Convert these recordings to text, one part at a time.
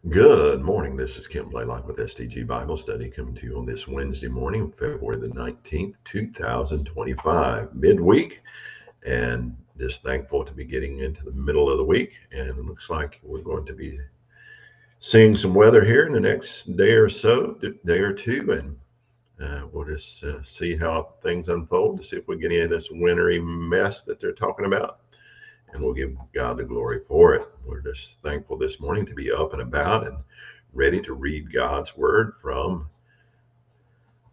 Good morning. This is Kim Blaylock with SDG Bible Study coming to you on this Wednesday morning, February the 19th, 2025, midweek, and just thankful to be getting into the middle of the week. And it looks like we're going to be seeing some weather here in the next day or so, day or two, and we'll just see how things unfold to see if we get any of this wintry mess that they're talking about. And we'll give God the glory for it. We're just thankful this morning to be up and about and ready to read God's word from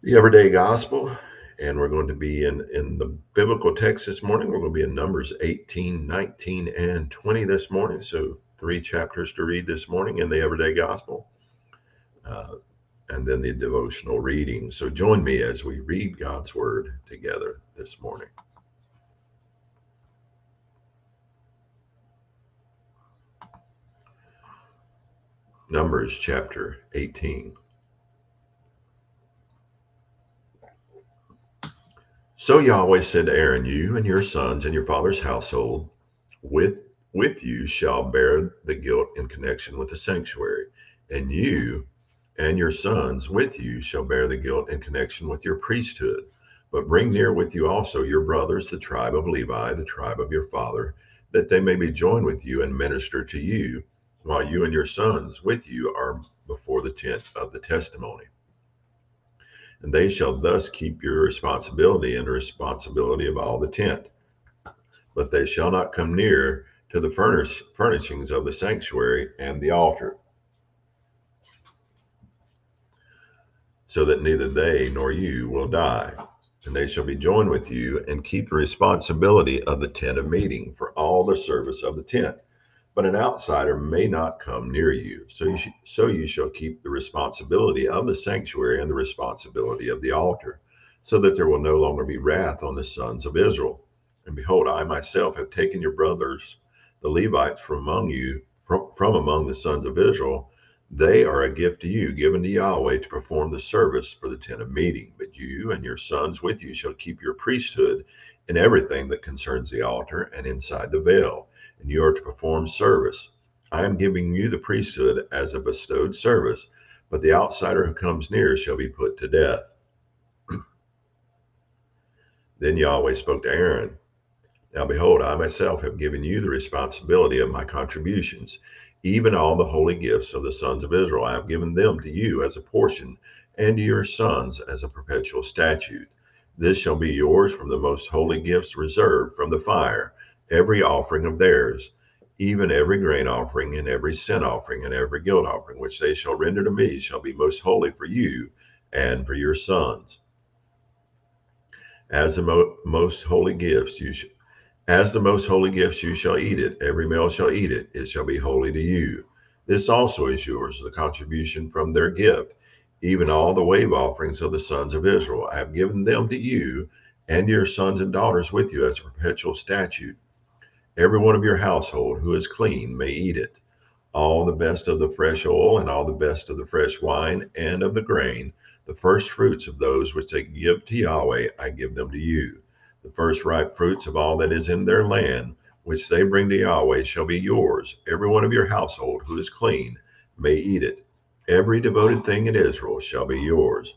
the Everyday Gospel. And we're going to be in the biblical text this morning. We're going to be in Numbers 18, 19, and 20 this morning. So 3 chapters to read this morning in the Everyday Gospel. And then the devotional reading. So join me as we read God's word together this morning. Numbers chapter 18. So Yahweh said to Aaron, you and your sons and your father's household with you shall bear the guilt in connection with the sanctuary, and you and your sons with you shall bear the guilt in connection with your priesthood. But bring near with you also your brothers, the tribe of Levi, the tribe of your father, that they may be joined with you and minister to you, while you and your sons with you are before the tent of the testimony. And they shall thus keep your responsibility and the responsibility of all the tent. But they shall not come near to the furnishings of the sanctuary and the altar, so that neither they nor you will die. And they shall be joined with you and keep the responsibility of the tent of meeting for all the service of the tent. But an outsider may not come near you. So you shall keep the responsibility of the sanctuary and the responsibility of the altar, so that there will no longer be wrath on the sons of Israel. And behold, I myself have taken your brothers, the Levites, from among you, from among the sons of Israel. They are a gift to you, given to Yahweh to perform the service for the tent of meeting. But you and your sons with you shall keep your priesthood in everything that concerns the altar and inside the veil, and you are to perform service. I am giving you the priesthood as a bestowed service, but the outsider who comes near shall be put to death. Then Yahweh spoke to Aaron. Now behold, I myself have given you the responsibility of my contributions, even all the holy gifts of the sons of Israel. I have given them to you as a portion, and to your sons as a perpetual statute. This shall be yours from the most holy gifts reserved from the fire, every offering of theirs, even every grain offering, and every sin offering, and every guilt offering, which they shall render to me, shall be most holy for you and for your sons. As the most holy gifts, as the most holy gifts you shall eat it, every male shall eat it, it shall be holy to you. This also is yours, the contribution from their gift, even all the wave offerings of the sons of Israel. I have given them to you and your sons and daughters with you as a perpetual statute. Every one of your household who is clean may eat it. All the best of the fresh oil and all the best of the fresh wine and of the grain, the first fruits of those which they give to Yahweh, I give them to you. The first ripe fruits of all that is in their land, which they bring to Yahweh, shall be yours. Every one of your household who is clean may eat it. Every devoted thing in Israel shall be yours.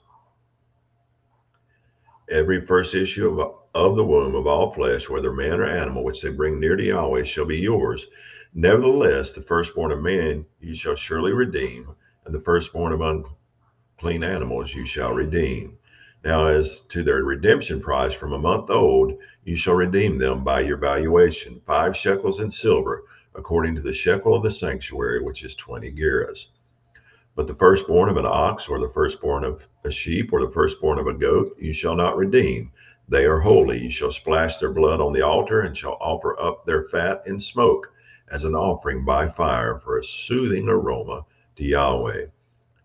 Every first issue of the womb of all flesh, whether man or animal, which they bring near to Yahweh, shall be yours. Nevertheless, the firstborn of man you shall surely redeem, and the firstborn of unclean animals you shall redeem. Now, as to their redemption price from a month old, you shall redeem them by your valuation, 5 shekels in silver, according to the shekel of the sanctuary, which is 20 gerahs. But the firstborn of an ox, or the firstborn of a sheep, or the firstborn of a goat, you shall not redeem. They are holy. You shall splash their blood on the altar, and shall offer up their fat in smoke as an offering by fire for a soothing aroma to Yahweh.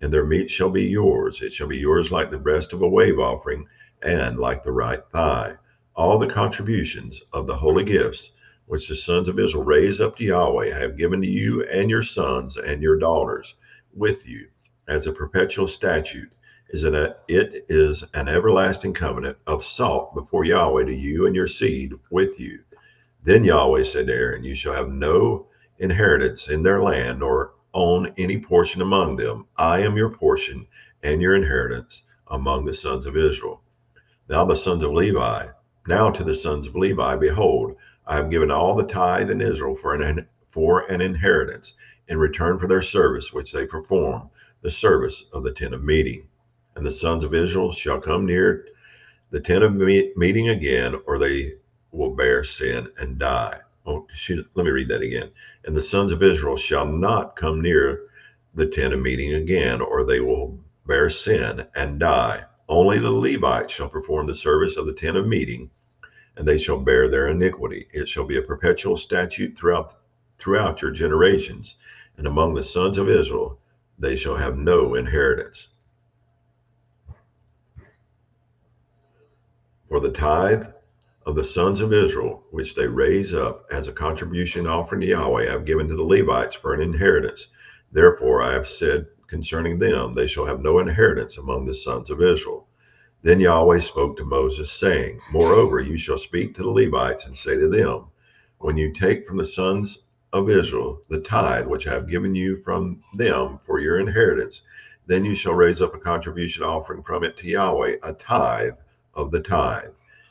And their meat shall be yours. It shall be yours like the breast of a wave offering, and like the right thigh. All the contributions of the holy gifts which the sons of Israel raise up to Yahweh I have given to you and your sons and your daughters with you as a perpetual statute. It is an everlasting covenant of salt before Yahweh to you and your seed with you. Then Yahweh said to Aaron, you shall have no inheritance in their land, nor own any portion among them. I am your portion and your inheritance among the sons of Israel. Now the sons of Levi, now to the sons of Levi, behold, I have given all the tithe in Israel for an inheritance in return for their service which they perform, the service of the tent of meeting. And the sons of Israel shall come near the tent of meeting again, or they will bear sin and die. Let me read that again. And the sons of Israel shall not come near the tent of meeting again, or they will bear sin and die. Only the Levites shall perform the service of the tent of meeting, and they shall bear their iniquity. It shall be a perpetual statute throughout your generations, and among the sons of Israel they shall have no inheritance. For the tithe of the sons of Israel, which they raise up as a contribution offering to Yahweh, I have given to the Levites for an inheritance. Therefore I have said concerning them, they shall have no inheritance among the sons of Israel. Then Yahweh spoke to Moses, saying, Moreover, you shall speak to the Levites and say to them, when you take from the sons of Israel the tithe which I have given you from them for your inheritance, then you shall raise up a contribution offering from it to Yahweh, a tithe of the tithe.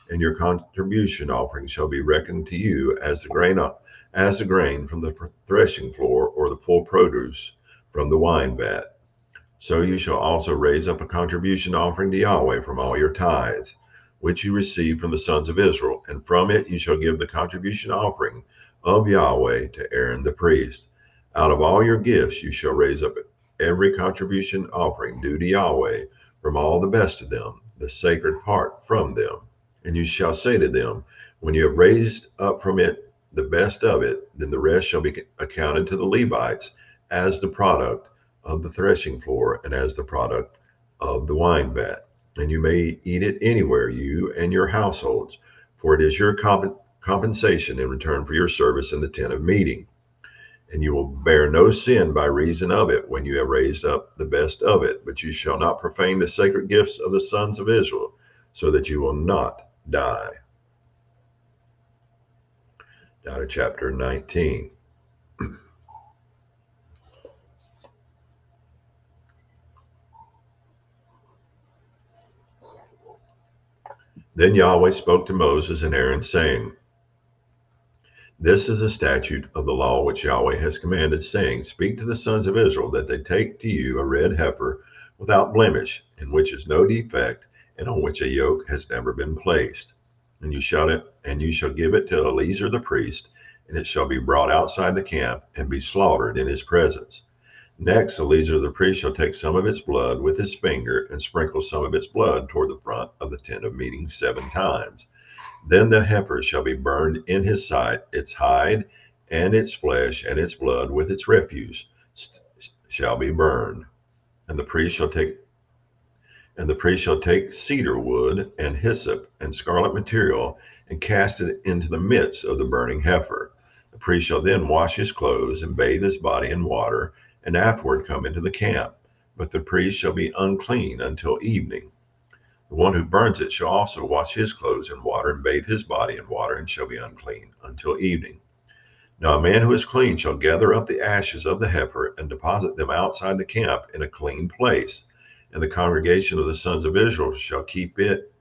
And your contribution offering shall be reckoned to you as the grain from the threshing floor, or the full produce from the wine vat. So you shall also raise up a contribution offering to Yahweh from all your tithes, which you receive from the sons of Israel, and from it you shall give the contribution offering of Yahweh to Aaron the priest. Out of all your gifts you shall raise up every contribution offering due to Yahweh from all the best of them, the sacred part from them. And you shall say to them, when you have raised up from it the best of it, then the rest shall be accounted to the Levites as the product of the threshing floor and as the product of the wine vat. And you may eat it anywhere, you and your households, for it is your compensation in return for your service in the tent of meeting. And you will bear no sin by reason of it when you have raised up the best of it, but you shall not profane the sacred gifts of the sons of Israel, so that you will not die. Now to chapter 19. Then Yahweh spoke to Moses and Aaron, saying, This is a statute of the law which Yahweh has commanded, saying, Speak to the sons of Israel that they take to you a red heifer without blemish, in which is no defect, and on which a yoke has never been placed. And you shall give it to Eleazar the priest, and it shall be brought outside the camp and be slaughtered in his presence. Next, Eleazar the priest shall take some of its blood with his finger and sprinkle some of its blood toward the front of the tent of meeting 7 times. Then the heifer shall be burned in his sight, its hide and its flesh and its blood with its refuse shall be burned. And the priest shall take cedar wood and hyssop and scarlet material and cast it into the midst of the burning heifer. The priest shall then wash his clothes and bathe his body in water, and afterward come into the camp. But the priest shall be unclean until evening. The one who burns it shall also wash his clothes in water and bathe his body in water, and shall be unclean until evening. Now a man who is clean shall gather up the ashes of the heifer and deposit them outside the camp in a clean place. And the congregation of the sons of Israel shall keep it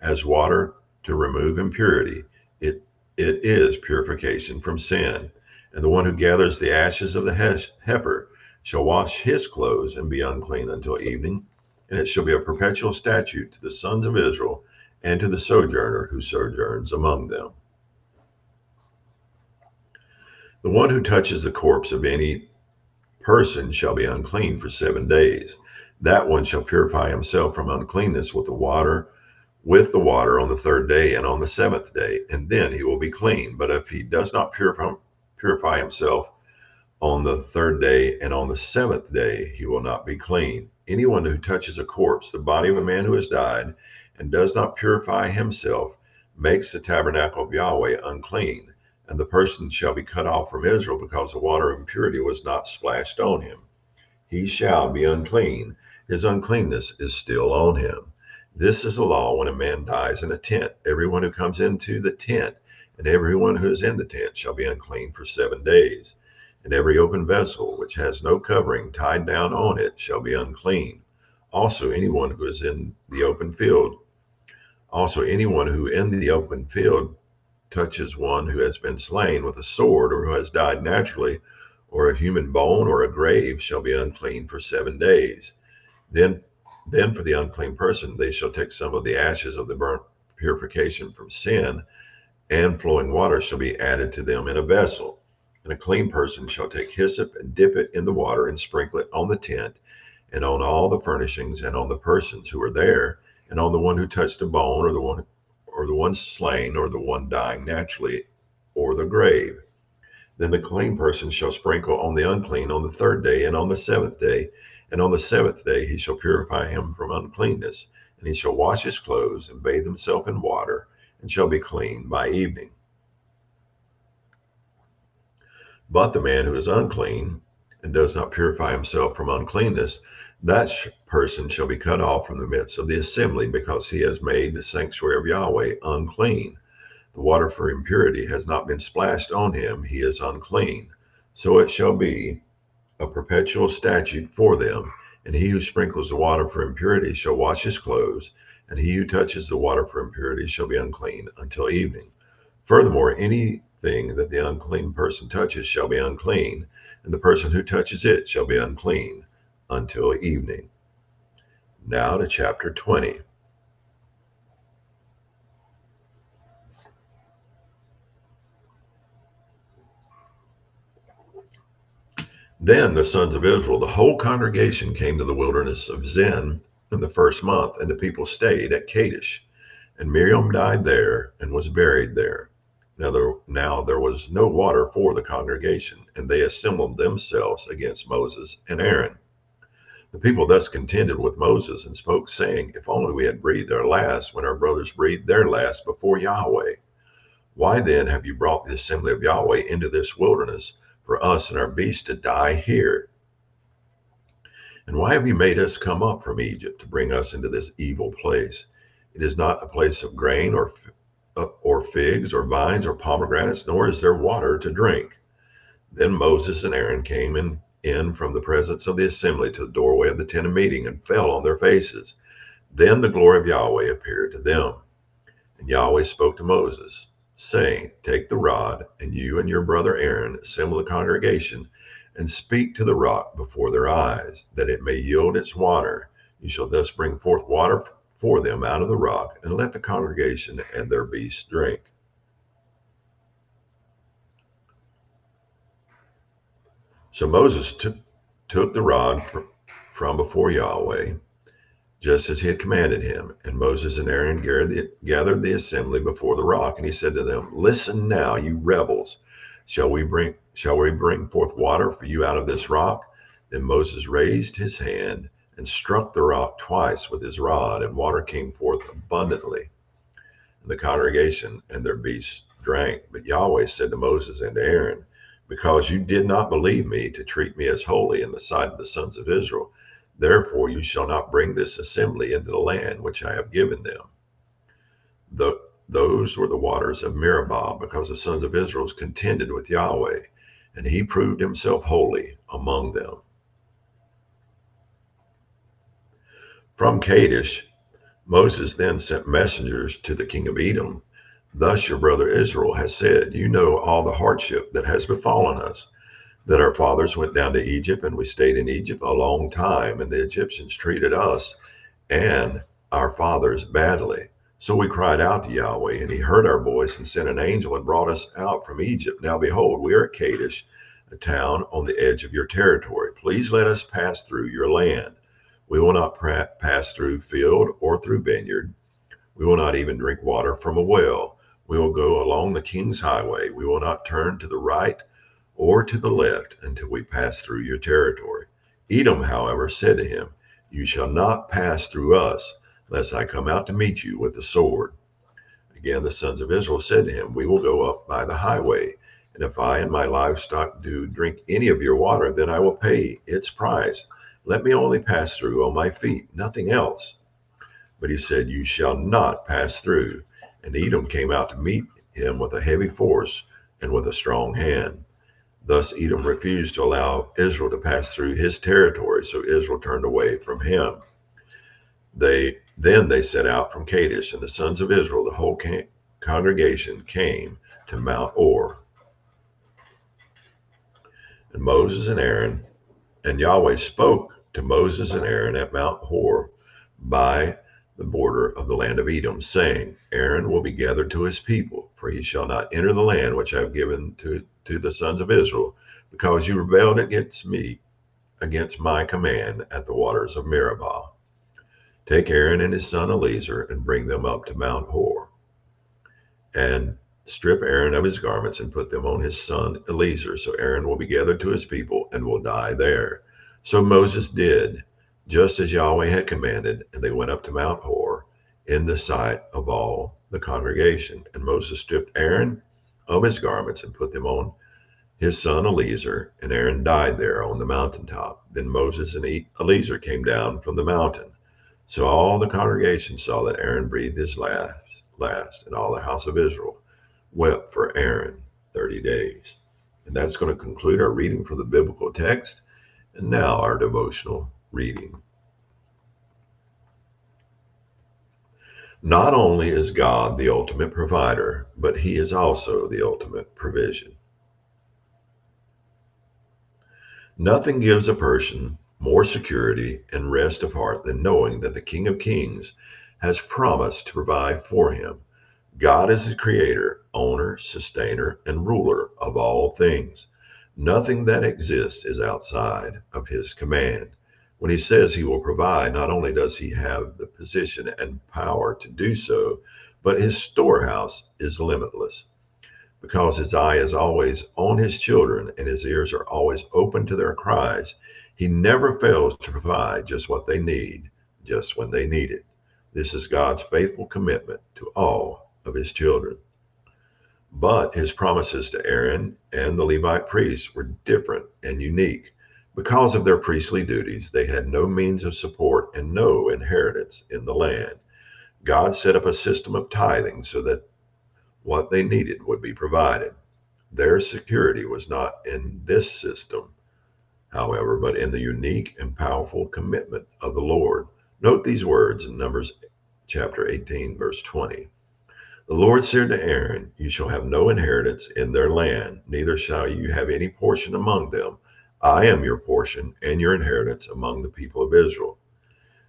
as water to remove impurity. It is purification from sin. And the one who gathers the ashes of the heifer shall wash his clothes and be unclean until evening. And it shall be a perpetual statute to the sons of Israel and to the sojourner who sojourns among them. The one who touches the corpse of any person shall be unclean for 7 days. That one shall purify himself from uncleanness with the water on the 3rd day and on the 7th day, and then he will be clean. But if he does not purify himself on the 3rd day and on the 7th day, he will not be clean. Anyone who touches a corpse, the body of a man who has died, and does not purify himself, makes the tabernacle of Yahweh unclean, and the person shall be cut off from Israel because the water of impurity was not splashed on him. He shall be unclean. His uncleanness is still on him. This is the law when a man dies in a tent. Everyone who comes into the tent and everyone who is in the tent shall be unclean for 7 days. And every open vessel which has no covering tied down on it shall be unclean. Also anyone who is in the open field, also anyone who in the open field touches one who has been slain with a sword, or who has died naturally, or a human bone, or a grave, shall be unclean for 7 days. Then, then for the unclean person, they shall take some of the ashes of the burnt purification from sin, and flowing water shall be added to them in a vessel. And a clean person shall take hyssop and dip it in the water and sprinkle it on the tent and on all the furnishings and on the persons who are there, and on the one who touched a bone, or the one slain, or the one dying naturally, or the grave. Then the clean person shall sprinkle on the unclean on the third day and on the seventh day, and on the seventh day he shall purify him from uncleanness, and he shall wash his clothes and bathe himself in water, and shall be clean by evening. But the man who is unclean and does not purify himself from uncleanness, that person shall be cut off from the midst of the assembly, because he has made the sanctuary of Yahweh unclean. The water for impurity has not been splashed on him, he is unclean. So it shall be a perpetual statute for them. And he who sprinkles the water for impurity shall wash his clothes, and he who touches the water for impurity shall be unclean until evening. Furthermore, anything that the unclean person touches shall be unclean, and the person who touches it shall be unclean until evening. Now to chapter 20. Then the sons of Israel, the whole congregation, came to the wilderness of Zin in the first month, and the people stayed at Kadesh. And Miriam died there and was buried there. Now there was no water for the congregation, and they assembled themselves against Moses and Aaron. The people thus contended with Moses and spoke, saying, If only we had breathed our last when our brothers breathed their last before Yahweh. Why then have you brought the assembly of Yahweh into this wilderness for us and our beasts to die here? And why have you made us come up from Egypt to bring us into this evil place? It is not a place of grain or figs or vines or pomegranates, nor is there water to drink. Then Moses and Aaron came in from the presence of the assembly to the doorway of the tent of meeting and fell on their faces. Then the glory of Yahweh appeared to them. And Yahweh spoke to Moses, saying, Take the rod, and you and your brother Aaron assemble the congregation, and speak to the rock before their eyes, that it may yield its water. You shall thus bring forth water for them out of the rock, and let the congregation and their beasts drink. So Moses took the rod from before Yahweh, just as he had commanded him. And Moses and Aaron gathered the assembly before the rock, and he said to them, Listen now, you rebels. Shall we bring forth water for you out of this rock? Then Moses raised his hand and struck the rock twice with his rod, and water came forth abundantly. And the congregation and their beasts drank. But Yahweh said to Moses and to Aaron, Because you did not believe me to treat me as holy in the sight of the sons of Israel, therefore you shall not bring this assembly into the land which I have given them. Those were the waters of Meribah, because the sons of Israel contended with Yahweh, and he proved himself holy among them. From Kadesh, Moses then sent messengers to the king of Edom. Thus your brother Israel has said, You know all the hardship that has befallen us, that our fathers went down to Egypt, and we stayed in Egypt a long time, and the Egyptians treated us and our fathers badly. So we cried out to Yahweh, and he heard our voice and sent an angel and brought us out from Egypt. Now behold, we are at Kadesh, a town on the edge of your territory. Please let us pass through your land. We will not pass through field or through vineyard. We will not even drink water from a well. We will go along the king's highway. We will not turn to the right or to the left until we pass through your territory. Edom, however, said to him, You shall not pass through us, lest I come out to meet you with the sword. Again, the sons of Israel said to him, We will go up by the highway, and if I and my livestock do drink any of your water, then I will pay its price. Let me only pass through on my feet, nothing else. But he said, You shall not pass through. And Edom came out to meet him with a heavy force and with a strong hand. Thus, Edom refused to allow Israel to pass through his territory, so Israel turned away from him. They set out from Kadesh, and the sons of Israel, the whole congregation, came to Mount Or. And Moses and Aaron, and Yahweh spoke to Moses and Aaron at Mount Hor by the border of the land of Edom, saying, Aaron will be gathered to his people, for he shall not enter the land which I have given to the sons of Israel, because you rebelled against me, against my command at the waters of Meribah. Take Aaron and his son Eleazar and bring them up to Mount Hor, and strip Aaron of his garments and put them on his son Eleazar. So Aaron will be gathered to his people and will die there. So Moses did just as Yahweh had commanded, and they went up to Mount Hor in the sight of all the congregation. And Moses stripped Aaron of his garments and put them on his son Eleazar, and Aaron died there on the mountaintop. Then Moses and Eleazar came down from the mountain. So all the congregation saw that Aaron breathed his last, and all the house of Israel wept for Aaron 30 days. And that's going to conclude our reading from the biblical text. And now our devotional reading. Not only is God the ultimate provider, but he is also the ultimate provision. Nothing gives a person more security and rest of heart than knowing that the King of Kings has promised to provide for him. God is the creator, owner, sustainer, and ruler of all things. Nothing that exists is outside of his command. When he says he will provide, not only does he have the position and power to do so, but his storehouse is limitless. Because his eye is always on his children and his ears are always open to their cries, he never fails to provide just what they need, just when they need it. This is God's faithful commitment to all of his children. But his promises to Aaron and the Levite priests were different and unique. Because of their priestly duties, they had no means of support and no inheritance in the land. God set up a system of tithing so that what they needed would be provided. Their security was not in this system, however, but in the unique and powerful commitment of the Lord. Note these words in Numbers chapter 18, verse 20. The Lord said to Aaron, you shall have no inheritance in their land, neither shall you have any portion among them. I am your portion and your inheritance among the people of Israel.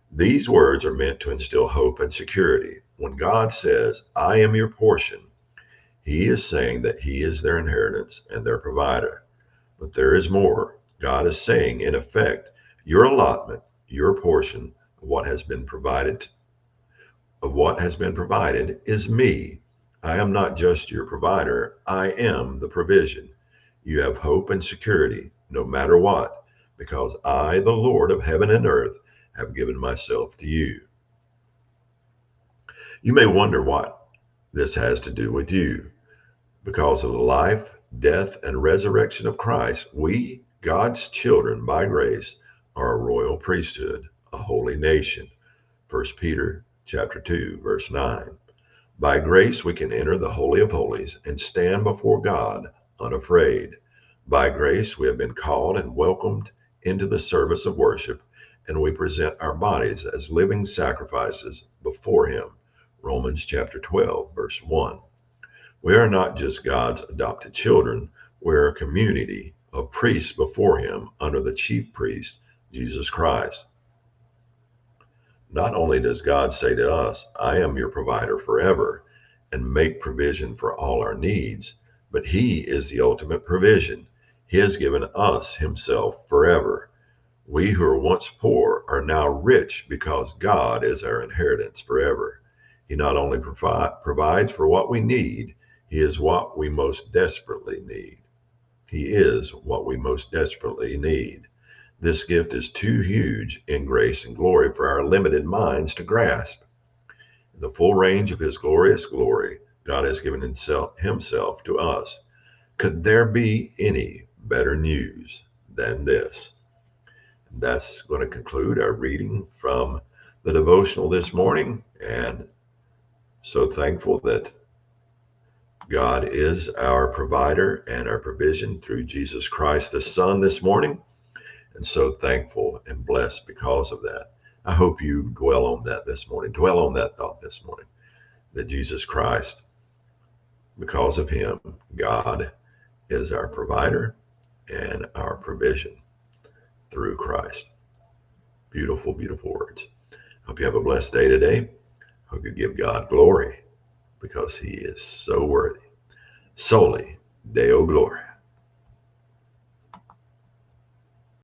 These words are meant to instill hope and security. When God says, I am your portion, he is saying that he is their inheritance and their provider. But there is more. God is saying, in effect, your allotment, your portion of what has been provided is me. I am not just your provider. I am the provision. You have hope and security no matter what, because I, the Lord of heaven and earth, have given myself to you. You may wonder what this has to do with you. Because of the life, death, and resurrection of Christ, we, God's children by grace, are a royal priesthood, a holy nation. 1 Peter chapter 2, verse 9. By grace we can enter the Holy of Holies and stand before God unafraid. By grace we have been called and welcomed into the service of worship, and we present our bodies as living sacrifices before him. Romans chapter 12, verse 1. We are not just God's adopted children, we're a community of priests before him under the chief priest, Jesus Christ. Not only does God say to us, I am your provider forever, and make provision for all our needs, but he is the ultimate provision. He has given us himself forever. We who were once poor are now rich because God is our inheritance forever. He not only provides for what we need, he is what we most desperately need. He is what we most desperately need. This gift is too huge in grace and glory for our limited minds to grasp. In the full range of his glorious glory, God has given himself to us. Could there be any better news than this? And that's going to conclude our reading from the devotional this morning. And so thankful that God is our provider and our provision through Jesus Christ, the Son, this morning. And so thankful and blessed because of that. I hope you dwell on that this morning. Dwell on that thought this morning, that Jesus Christ, because of him, God is our provider and our provision through Christ. Beautiful, beautiful words. Hope you have a blessed day today. Hope you give God glory because he is so worthy. Soli Deo Gloria.